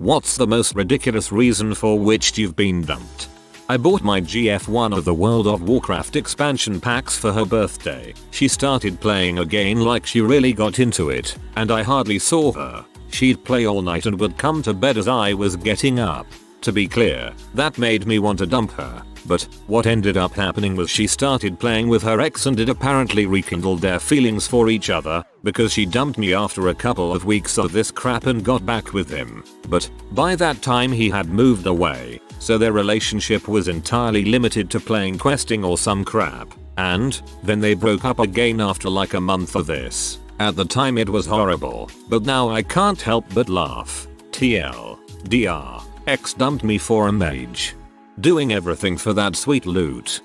What's the most ridiculous reason for which you've been dumped? I bought my GF one of the World of Warcraft expansion packs for her birthday. She started playing again like she really got into it, and I hardly saw her. She'd play all night and would come to bed as I was getting up. To be clear, that made me want to dump her. But what ended up happening was she started playing with her ex and it apparently rekindled their feelings for each other because she dumped me after a couple of weeks of this crap and got back with him. But by that time he had moved away, so their relationship was entirely limited to playing questing or some crap. And then they broke up again after like a month of this. At the time it was horrible, but now I can't help but laugh. TLDR, ex dumped me for a mage. Doing everything for that sweet loot.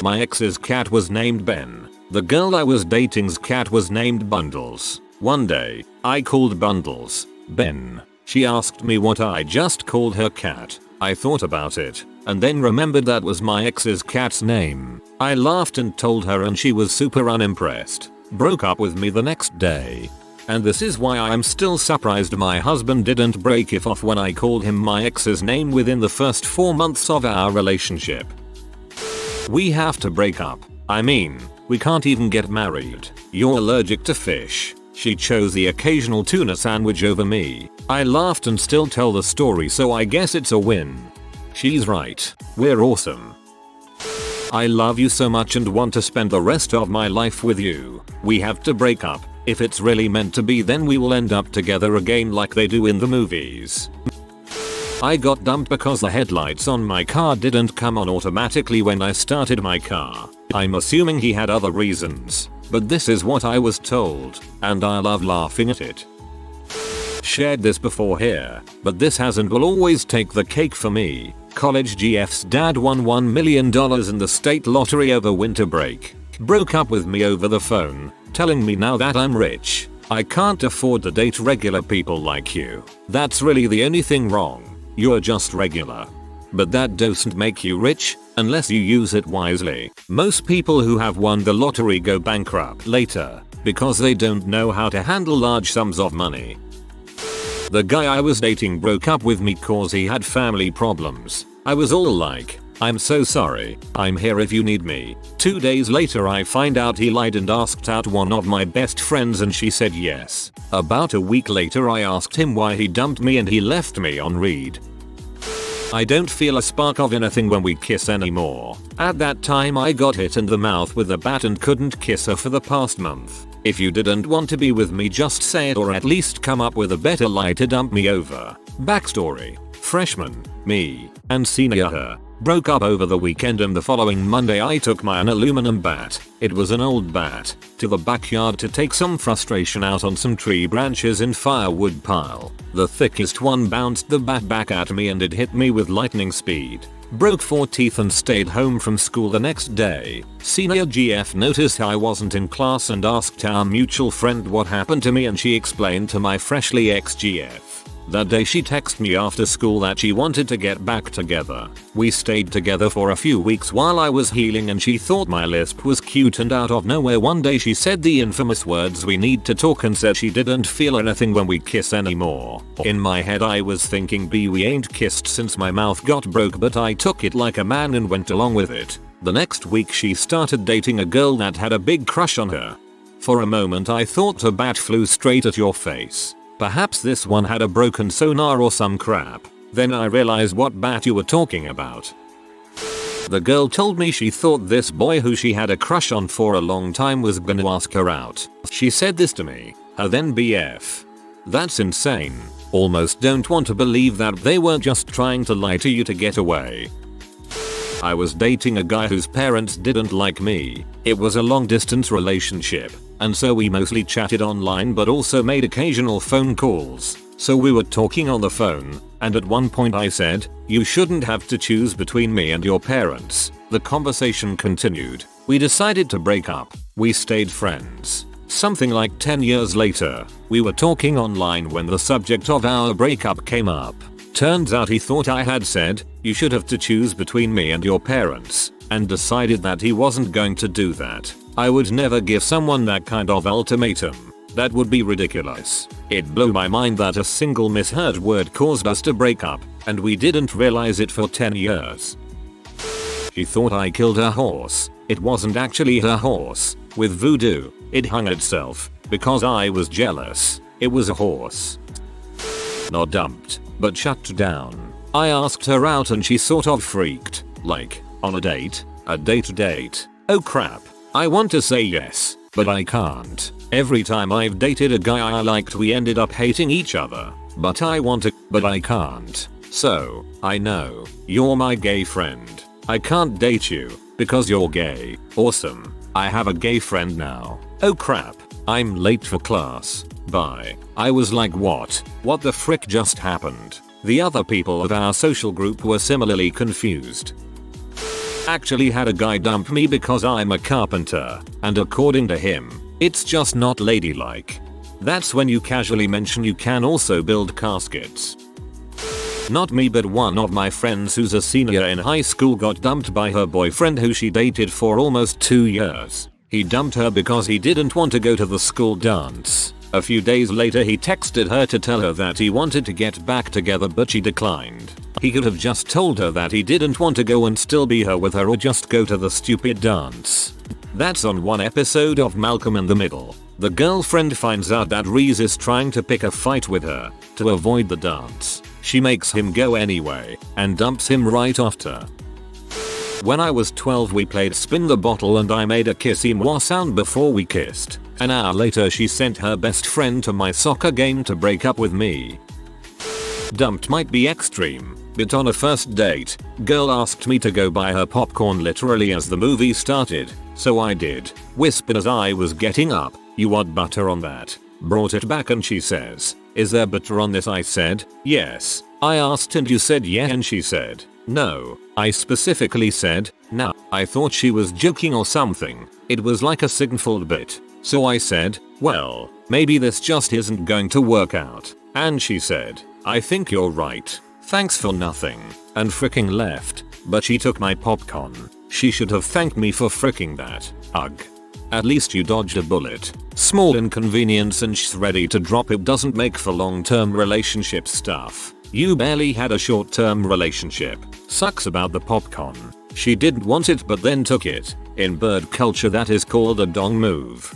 My ex's cat was named Ben. The girl I was dating's cat was named Bundles. One day, I called Bundles Ben. She asked me what I just called her cat. I thought about it, and then remembered that was my ex's cat's name. I laughed and told her and she was super unimpressed. Broke up with me the next day. And this is why I'm still surprised my husband didn't break it off when I called him my ex's name within the first 4 months of our relationship. We have to break up. I mean, we can't even get married. You're allergic to fish. She chose the occasional tuna sandwich over me. I laughed and still tell the story, so I guess it's a win. She's right. We're awesome. I love you so much and want to spend the rest of my life with you. We have to break up. If it's really meant to be, then we will end up together again like they do in the movies. I got dumped because the headlights on my car didn't come on automatically when I started my car. I'm assuming he had other reasons, but this is what I was told, and I love laughing at it. Shared this before here, but this has and will always take the cake for me. College GF's dad won $1 million in the state lottery over winter break. Broke up with me over the phone, telling me now that I'm rich, I can't afford to date regular people like you. That's really the only thing wrong. You're just regular. But that doesn't make you rich, unless you use it wisely. Most people who have won the lottery go bankrupt later, because they don't know how to handle large sums of money. The guy I was dating broke up with me cause he had family problems. I was all like, I'm so sorry, I'm here if you need me. 2 days later I find out he lied and asked out one of my best friends and she said yes. About a week later I asked him why he dumped me and he left me on read. I don't feel a spark of anything when we kiss anymore. At that time I got hit in the mouth with a bat and couldn't kiss her for the past month. If you didn't want to be with me, just say it or at least come up with a better lie to dump me over. Backstory. Freshman, me, and senior her broke up over the weekend and the following Monday I took my aluminum bat, it was an old bat, to the backyard to take some frustration out on some tree branches in firewood pile. The thickest one bounced the bat back at me and it hit me with lightning speed. Broke 4 teeth and stayed home from school the next day. Senior GF noticed I wasn't in class and asked our mutual friend what happened to me and she explained to my freshly ex-GF. That day she texted me after school that she wanted to get back together. We stayed together for a few weeks while I was healing and she thought my lisp was cute, and out of nowhere one day she said the infamous words "we need to talk" and said she didn't feel anything when we kiss anymore. In my head I was thinking we ain't kissed since my mouth got broke, but I took it like a man and went along with it. The next week she started dating a girl that had a big crush on her. For a moment I thought a bat flew straight at your face. Perhaps this one had a broken sonar or some crap. Then I realized what bat you were talking about. The girl told me she thought this boy who she had a crush on for a long time was gonna ask her out. She said this to me, her then BF. That's insane. Almost don't want to believe that they were just trying to lie to you to get away. I was dating a guy whose parents didn't like me. It was a long distance relationship, and so we mostly chatted online but also made occasional phone calls. So we were talking on the phone, and at one point I said, "You shouldn't have to choose between me and your parents." The conversation continued. We decided to break up. We stayed friends. Something like 10 years later, we were talking online when the subject of our breakup came up. Turns out he thought I had said, "You should have to choose between me and your parents," and decided that he wasn't going to do that. I would never give someone that kind of ultimatum. That would be ridiculous. It blew my mind that a single misheard word caused us to break up, and we didn't realize it for 10 years. She thought I killed her horse. It wasn't actually her horse. With voodoo, it hung itself, because I was jealous. It was a horse. Not dumped, but shut down. I asked her out and she sort of freaked. Like, on a date? A date? Oh crap. I want to say yes, but I can't. Every time I've dated a guy I liked we ended up hating each other. But I can't. So, I know, you're my gay friend. I can't date you, because you're gay. Awesome. I have a gay friend now. Oh crap. I'm late for class. Bye. I was like what? What the frick just happened? The other people of our social group were similarly confused. Actually had a guy dump me because I'm a carpenter, and according to him, it's just not ladylike. That's when you casually mention you can also build caskets. Not me, but one of my friends who's a senior in high school got dumped by her boyfriend who she dated for almost 2 years. He dumped her because he didn't want to go to the school dance. A few days later he texted her to tell her that he wanted to get back together but she declined. He could have just told her that he didn't want to go and still be with her or just go to the stupid dance. That's on one episode of Malcolm in the Middle. The girlfriend finds out that Reese is trying to pick a fight with her to avoid the dance. She makes him go anyway and dumps him right after. When I was 12 we played spin the bottle and I made a kissy moi sound before we kissed. An hour later she sent her best friend to my soccer game to break up with me. Dumped might be extreme, but on a first date, girl asked me to go buy her popcorn literally as the movie started, so I did. Whispered as I was getting up, "You want butter on that?" Brought it back and she says, "Is there butter on this?" I said, "Yes." I asked and you said yeah and she said, "No." I specifically said, "No." I thought she was joking or something. It was like a Signfold bit. So I said, "Well, maybe this just isn't going to work out." And she said, "I think you're right. Thanks for nothing." And fricking left. But she took my popcorn. She should have thanked me for fricking that. Ugh. At least you dodged a bullet. Small inconvenience and she's ready to drop it doesn't make for long-term relationship stuff. You barely had a short-term relationship. Sucks about the popcorn. She didn't want it but then took it. In bird culture that is called a dong move.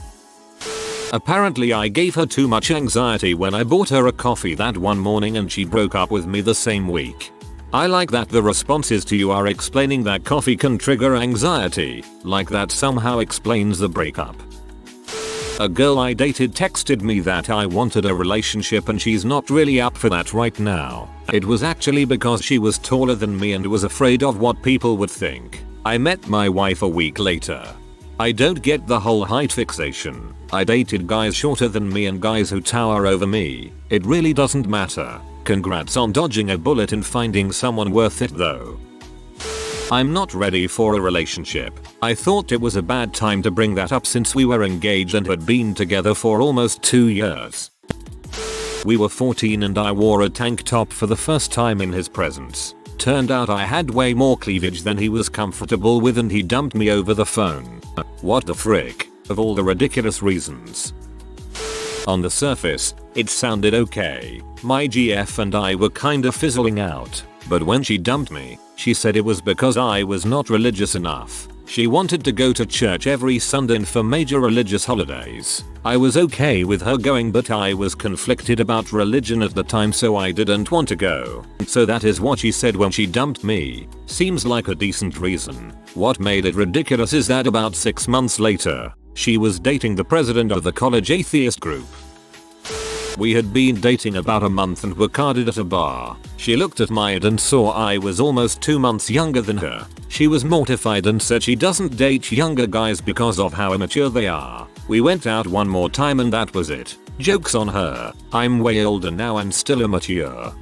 Apparently I gave her too much anxiety when I bought her a coffee that one morning and she broke up with me the same week. I like that the responses to you are explaining that coffee can trigger anxiety, like that somehow explains the breakup. A girl I dated texted me that I wanted a relationship and she's not really up for that right now. It was actually because she was taller than me and was afraid of what people would think. I met my wife a week later. I don't get the whole height fixation. I dated guys shorter than me and guys who tower over me. It really doesn't matter. Congrats on dodging a bullet and finding someone worth it though. I'm not ready for a relationship. I thought it was a bad time to bring that up since we were engaged and had been together for almost 2 years. We were 14 and I wore a tank top for the first time in his presence. Turned out I had way more cleavage than he was comfortable with and he dumped me over the phone. What the frick? Of all the ridiculous reasons. On the surface, it sounded okay. My GF and I were kinda fizzling out. But when she dumped me, she said it was because I was not religious enough. She wanted to go to church every Sunday and for major religious holidays. I was okay with her going but I was conflicted about religion at the time so I didn't want to go. So that is what she said when she dumped me. Seems like a decent reason. What made it ridiculous is that about 6 months later, she was dating the president of the college atheist group. We had been dating about a month and were carded at a bar. She looked at my age and saw I was almost 2 months younger than her. She was mortified and said she doesn't date younger guys because of how immature they are. We went out one more time and that was it. Joke's on her. I'm way older now and still immature.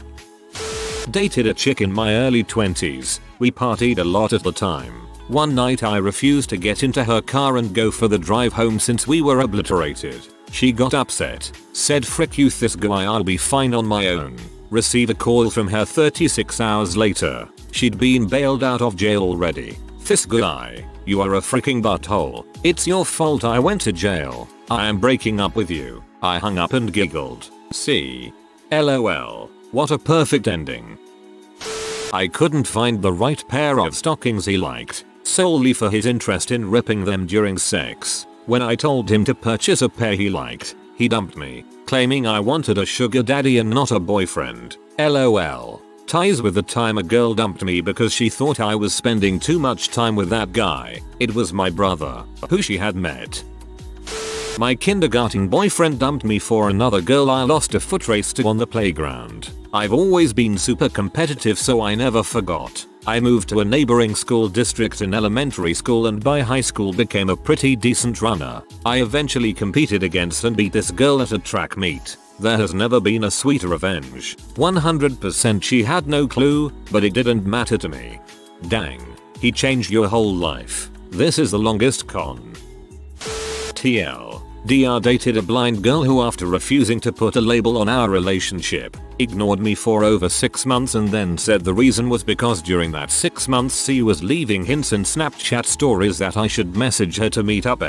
Dated a chick in my early 20s. We partied a lot at the time. One night I refused to get into her car and go for the drive home since we were obliterated. She got upset, said frick you this guy, I'll be fine on my own. Receive a call from her 36 hours later. She'd been bailed out of jail already. This guy, you are a freaking butthole. It's your fault I went to jail. I am breaking up with you. I hung up and giggled. See? LOL. What a perfect ending. I couldn't find the right pair of stockings he liked, solely for his interest in ripping them during sex. When I told him to purchase a pair he liked, he dumped me, claiming I wanted a sugar daddy and not a boyfriend. LOL. Ties with the time a girl dumped me because she thought I was spending too much time with that guy. It was my brother, who she had met. My kindergarten boyfriend dumped me for another girl I lost a foot race to on the playground. I've always been super competitive, so I never forgot. I moved to a neighboring school district in elementary school and by high school became a pretty decent runner. I eventually competed against and beat this girl at a track meet. There has never been a sweeter revenge. 100% she had no clue, but it didn't matter to me. Dang. He changed your whole life. This is the longest con. TL. DR dated a blind girl who, after refusing to put a label on our relationship, ignored me for over 6 months and then said the reason was because during that 6 months she was leaving hints in Snapchat stories that I should message her to meet up.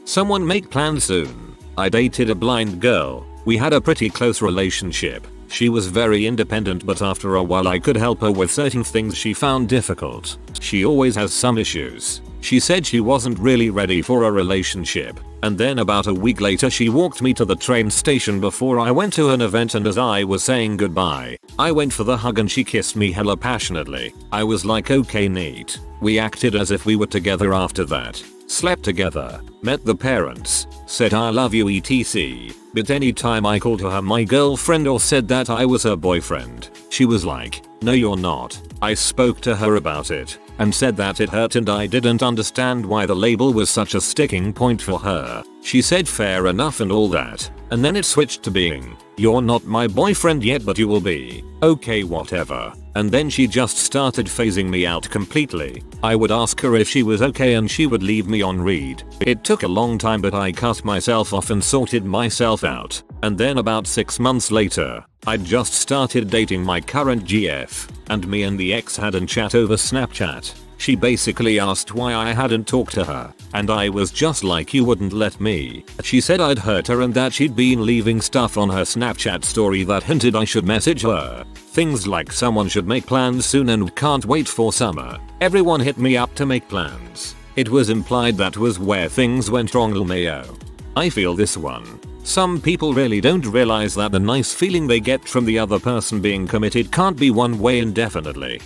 Someone make plans soon. I dated a blind girl. We had a pretty close relationship. She was very independent, but after a while I could help her with certain things she found difficult. She always has some issues. She said she wasn't really ready for a relationship, and then about a week later she walked me to the train station before I went to an event, and as I was saying goodbye, I went for the hug and she kissed me hella passionately. I was like, okay, neat. We acted as if we were together after that. Slept together, met the parents, said I love you etc. But anytime I called her my girlfriend or said that I was her boyfriend, she was like, no you're not. I spoke to her about it and said that it hurt and I didn't understand why the label was such a sticking point for her. She said fair enough and all that, and then it switched to being, you're not my boyfriend yet but you will be. Okay, whatever. And then she just started phasing me out completely. I would ask her if she was okay and she would leave me on read. It took a long time but I cut myself off and sorted myself out. And then about 6 months later, I'd just started dating my current GF, and me and the ex had a chat over Snapchat. She basically asked why I hadn't talked to her, and I was just like, you wouldn't let me. She said I'd hurt her and that she'd been leaving stuff on her Snapchat story that hinted I should message her. Things like someone should make plans soon and can't wait for summer. Everyone hit me up to make plans. It was implied that was where things went wrong. LMAO. I feel this one. Some people really don't realize that the nice feeling they get from the other person being committed can't be one way indefinitely.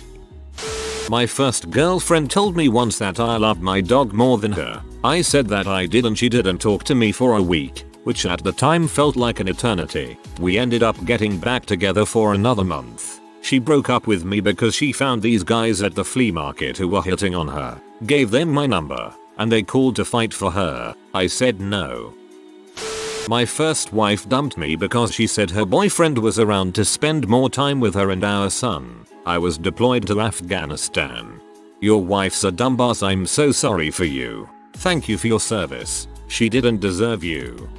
My first girlfriend told me once that I loved my dog more than her. I said that I did and she didn't talk to me for a week, which at the time felt like an eternity. We ended up getting back together for another month. She broke up with me because she found these guys at the flea market who were hitting on her, gave them my number, and they called to fight for her. I said no. My first wife dumped me because she said her boyfriend was around to spend more time with her and our son. I was deployed to Afghanistan. Your wife's a dumbass. I'm so sorry for you. Thank you for your service. She didn't deserve you.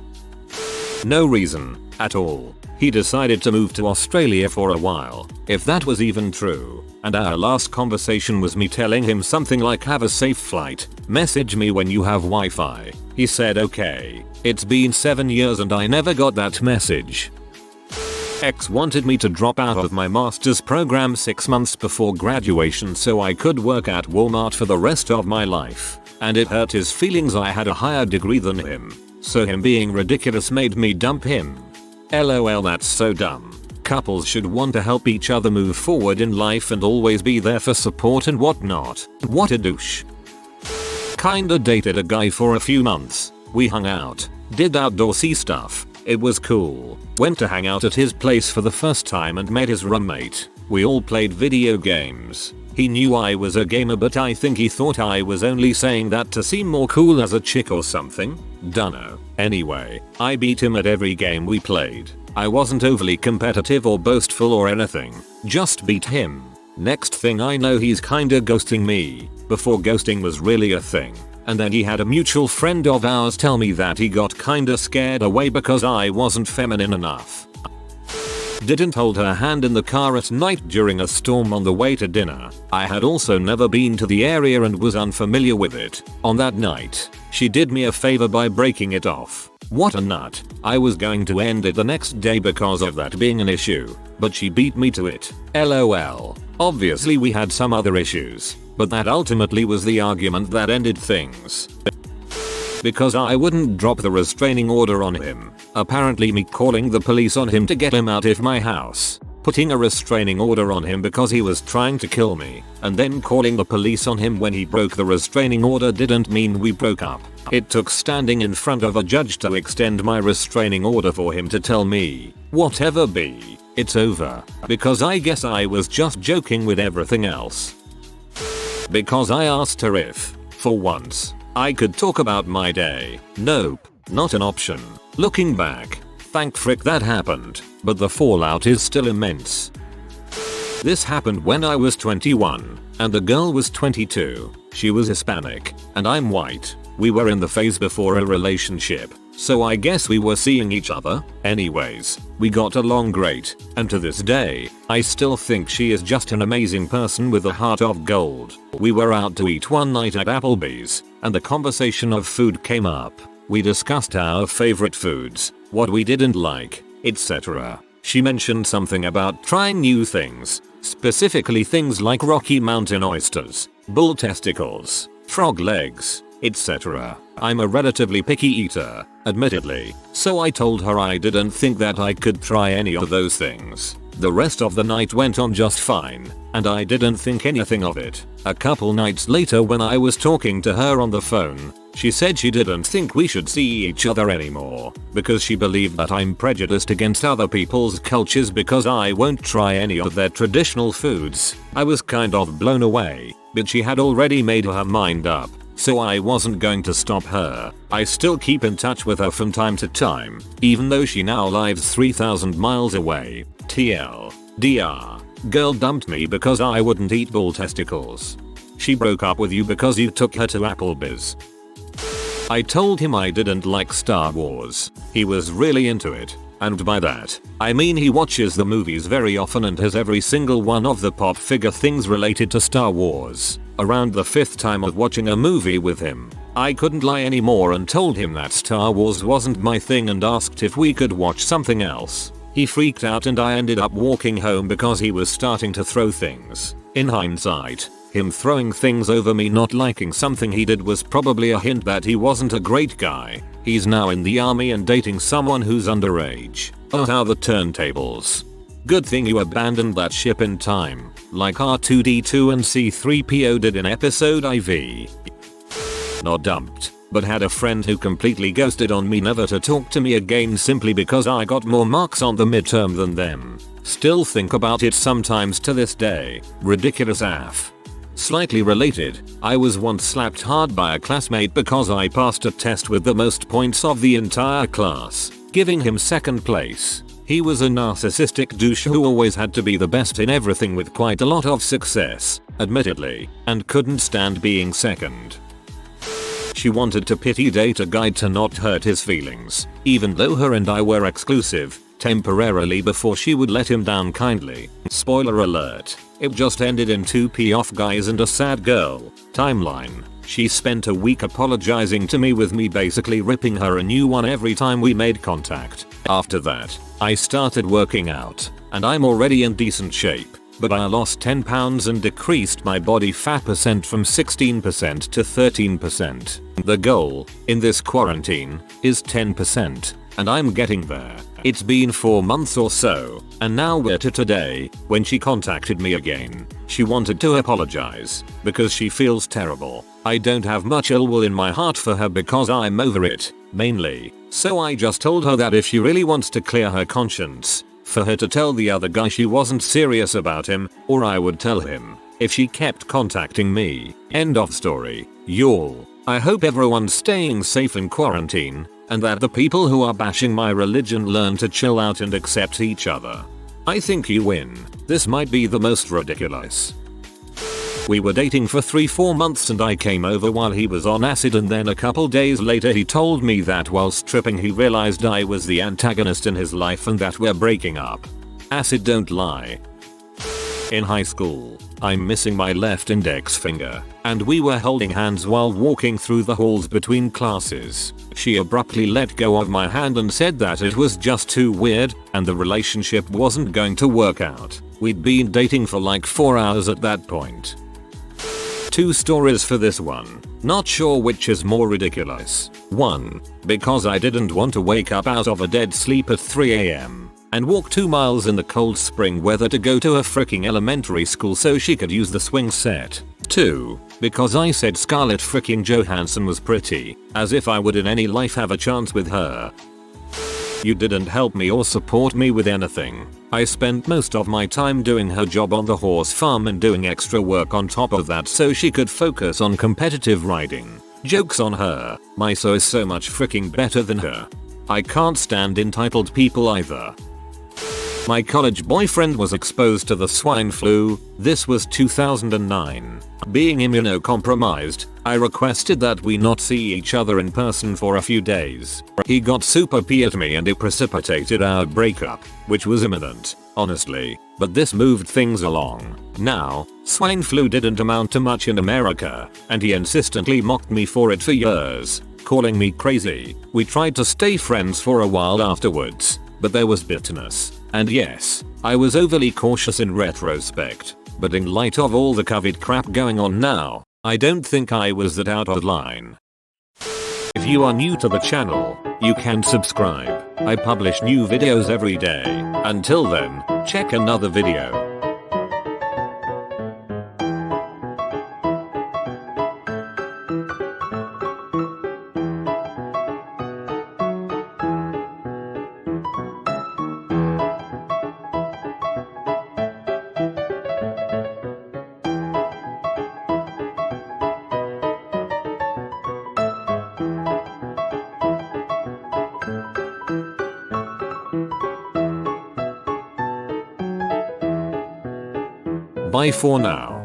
No reason at all. He decided to move to Australia for a while, if that was even true, and our last conversation was me telling him something like, have a safe flight, message me when you have Wi-Fi. He said okay. It's been 7 years and I never got that message. Ex wanted me to drop out of my master's program 6 months before graduation so I could work at Walmart for the rest of my life, and it hurt his feelings I had a higher degree than him, so him being ridiculous made me dump him. LOL, that's so dumb. Couples should want to help each other move forward in life and always be there for support and whatnot. What a douche. Kinda dated a guy for a few months. We hung out, did outdoorsy stuff. It was cool. Went to hang out at his place for the first time and met his roommate. We all played video games. He knew I was a gamer but I think he thought I was only saying that to seem more cool as a chick or something. Dunno. Anyway, I beat him at every game we played. I wasn't overly competitive or boastful or anything. Just beat him. Next thing I know he's kinda ghosting me, before ghosting was really a thing. And then he had a mutual friend of ours tell me that he got kinda scared away because I wasn't feminine enough. Didn't hold her hand in the car at night during a storm on the way to dinner. I had also never been to the area and was unfamiliar with it. On that night, she did me a favor by breaking it off. What a nut. I was going to end it the next day because of that being an issue, but she beat me to it. LOL. Obviously we had some other issues, but that ultimately was the argument that ended things. Because I wouldn't drop the restraining order on him. Apparently me calling the police on him to get him out of my house, putting a restraining order on him because he was trying to kill me, and then calling the police on him when he broke the restraining order didn't mean we broke up. It took standing in front of a judge to extend my restraining order for him to tell me, whatever be, it's over, because I guess I was just joking with everything else. Because I asked her if, for once, I could talk about my day. Nope, not an option. Looking back, thank frick that happened, but the fallout is still immense. This happened when I was 21, and the girl was 22. She was Hispanic, and I'm white. We were in the phase before a relationship, so I guess we were seeing each other. Anyways, we got along great, and to this day, I still think she is just an amazing person with a heart of gold. We were out to eat one night at Applebee's, and the conversation of food came up. We discussed our favorite foods, what we didn't like, etc. She mentioned something about trying new things, specifically things like Rocky Mountain oysters, bull testicles, frog legs, etc. I'm a relatively picky eater, admittedly, so I told her I didn't think that I could try any of those things. The rest of the night went on just fine, and I didn't think anything of it. A couple nights later when I was talking to her on the phone, she said she didn't think we should see each other anymore, because she believed that I'm prejudiced against other people's cultures because I won't try any of their traditional foods. I was kind of blown away, but she had already made her mind up, so I wasn't going to stop her. I still keep in touch with her from time to time, even though she now lives 3,000 miles away. TLDR. Girl dumped me because I wouldn't eat bull testicles. She broke up with you because you took her to Applebee's. I told him I didn't like Star Wars. He was really into it, and by that, I mean he watches the movies very often and has every single one of the pop figure things related to Star Wars. Around the 5th time of watching a movie with him, I couldn't lie anymore and told him that Star Wars wasn't my thing and asked if we could watch something else. He freaked out and I ended up walking home because he was starting to throw things. In hindsight, him throwing things over me not liking something he did was probably a hint that he wasn't a great guy. He's now in the army and dating someone who's underage. Oh how the turntables. Good thing you abandoned that ship in time, like R2-D2 and C3PO did in episode IV. Not dumped, but had a friend who completely ghosted on me, never to talk to me again simply because I got more marks on the midterm than them. Still think about it sometimes to this day. Ridiculous AF. Slightly related, I was once slapped hard by a classmate because I passed a test with the most points of the entire class, giving him second place. He was a narcissistic douche who always had to be the best in everything with quite a lot of success, admittedly, and couldn't stand being second. She wanted to pity date a guy to not hurt his feelings, even though her and I were exclusive, temporarily before she would let him down kindly. Spoiler alert, it just ended in 2 off guys and a sad girl. Timeline. She spent a week apologizing to me with me basically ripping her a new one every time we made contact. After that, I started working out, and I'm already in decent shape, but I lost 10 pounds and decreased my body fat percent from 16% to 13%. The goal, in this quarantine, is 10%, and I'm getting there. It's been 4 months or so, and now we're to today, when she contacted me again. She wanted to apologize, because she feels terrible. I don't have much ill will in my heart for her because I'm over it, mainly. So I just told her that if she really wants to clear her conscience, for her to tell the other guy she wasn't serious about him, or I would tell him, if she kept contacting me. End of story. Y'all, I hope everyone's staying safe in quarantine, and that the people who are bashing my religion learn to chill out and accept each other. I think you win. This might be the most ridiculous. We were dating for 3-4 months and I came over while he was on acid, and then a couple days later he told me that while stripping he realized I was the antagonist in his life and that we're breaking up. Acid don't lie. In high school, I'm missing my left index finger, and we were holding hands while walking through the halls between classes. She abruptly let go of my hand and said that it was just too weird and the relationship wasn't going to work out. We'd been dating for like 4 hours at that point. 2 stories for this one. Not sure which is more ridiculous. 1. Because I didn't want to wake up out of a dead sleep at 3 AM and walk 2 miles in the cold spring weather to go to a freaking elementary school so she could use the swing set. 2. Because I said Scarlett freaking Johansson was pretty, as if I would in any life have a chance with her. You didn't help me or support me with anything. I spent most of my time doing her job on the horse farm and doing extra work on top of that so she could focus on competitive riding. Joke's on her, my so is so much freaking better than her. I can't stand entitled people either. My college boyfriend was exposed to the swine flu. This was 2009. Being immunocompromised, I requested that we not see each other in person for a few days. He got super pee at me and it precipitated our breakup, which was imminent, honestly, but this moved things along. Now, swine flu didn't amount to much in America, and he insistently mocked me for it for years, calling me crazy. We tried to stay friends for a while afterwards, but there was bitterness. And yes, I was overly cautious in retrospect, but in light of all the COVID crap going on now, I don't think I was that out of line. If you are new to the channel, you can subscribe. I publish new videos every day. Until then, check another video. Bye for now.